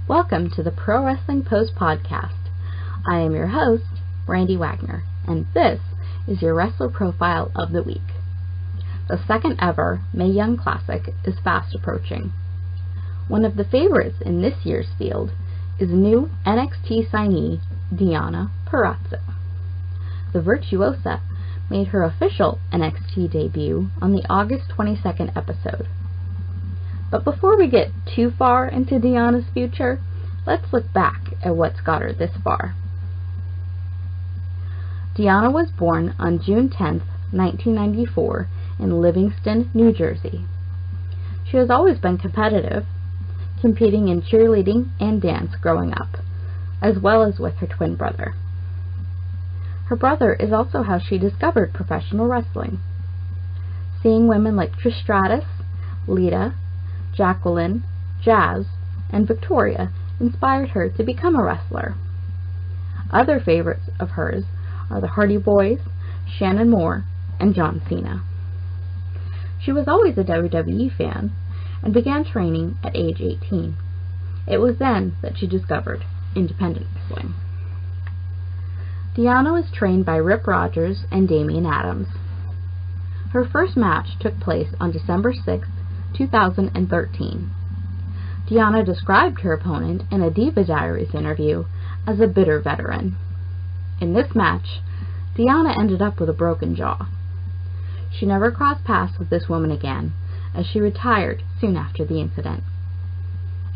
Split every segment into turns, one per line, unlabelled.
Welcome to the Pro Wrestling Post Podcast. I am your host, Brandy Wagner, and this is your Wrestler Profile of the Week. The second ever Mae Young Classic is fast approaching. One of the favorites in this year's field is new NXT signee Deonna Purrazzo. The Virtuosa made her official NXT debut on the August 22nd episode. But before we get too far into Deonna's future, let's look back at what's got her this far. Deonna was born on June 10, 1994, in Livingston, New Jersey. She has always been competitive, competing in cheerleading and dance growing up, as well as with her twin brother. Her brother is also how she discovered professional wrestling. Seeing women like Trish Stratus, Lita, Jacqueline, Jazz, and Victoria inspired her to become a wrestler. Other favorites of hers are the Hardy Boys, Shannon Moore, and John Cena. She was always a WWE fan and began training at age 18. It was then that she discovered independent wrestling. Deonna was trained by Rip Rogers and Damian Adams. Her first match took place on December 6, 2013. Deonna described her opponent in a Diva Diaries interview as a bitter veteran. In this match, Deonna ended up with a broken jaw. She never crossed paths with this woman again, as she retired soon after the incident.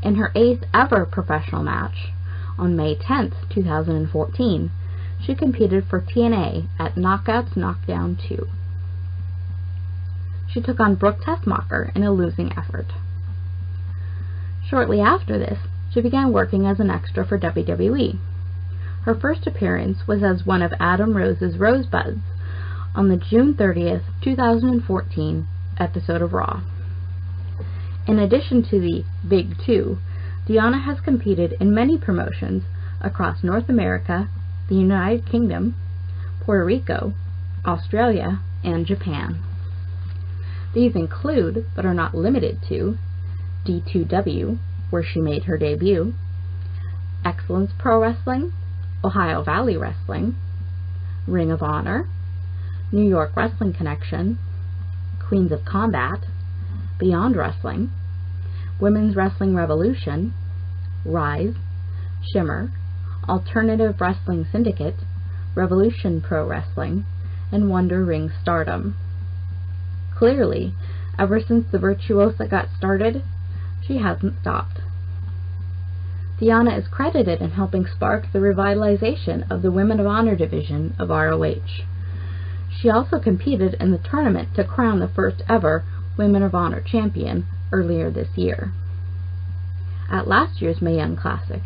In her 8th ever professional match, on May 10, 2014, she competed for TNA at Knockouts Knockdown 2. She took on Brooke Tessmacher in a losing effort. Shortly after this, she began working as an extra for WWE. Her first appearance was as one of Adam Rose's Rosebuds on the June 30, 2014 episode of Raw. In addition to the Big Two, Deonna has competed in many promotions across North America, the United Kingdom, Puerto Rico, Australia, and Japan. These include, but are not limited to, D2W, where she made her debut, Excellence Pro Wrestling, Ohio Valley Wrestling, Ring of Honor, New York Wrestling Connection, Queens of Combat, Beyond Wrestling, Women's Wrestling Revolution, Rise, Shimmer, Alternative Wrestling Syndicate, Revolution Pro Wrestling, and Wonder Ring Stardom. Clearly, ever since the Virtuosa got started, she hasn't stopped. Deonna is credited in helping spark the revitalization of the Women of Honor division of ROH. She also competed in the tournament to crown the first ever Women of Honor champion earlier this year. At last year's Mae Young Classic,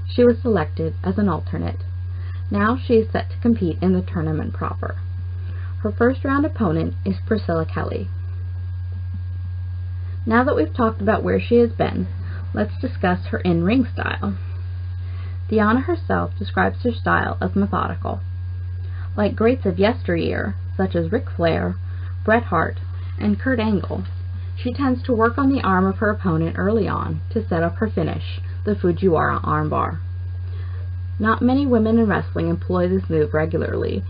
she was selected as an alternate. Now she is set to compete in the tournament proper. Her first round opponent is Priscilla Kelly. Now that we've talked about where she has been, let's discuss her in-ring style. Deonna herself describes her style as methodical. Like greats of yesteryear, such as Ric Flair, Bret Hart, and Kurt Angle, she tends to work on the arm of her opponent early on to set up her finish, the Fujiwara armbar. Not many women in wrestling employ this move regularly,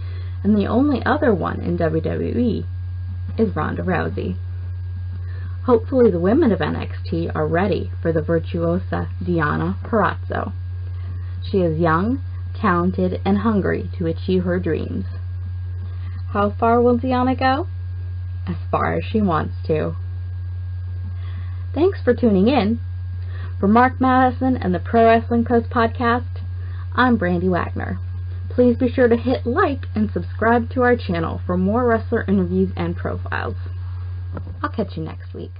and the only other one in WWE is Ronda Rousey. Hopefully the women of NXT are ready for the Virtuosa Deonna Purrazzo. She is young, talented, and hungry to achieve her dreams. How far will Deonna go? As far as she wants to. Thanks for tuning in. For Marc Madison and the Pro Wrestling Post Podcast, I'm Brandy Wagner. Please be sure to hit like and subscribe to our channel for more wrestler interviews and profiles. I'll catch you next week.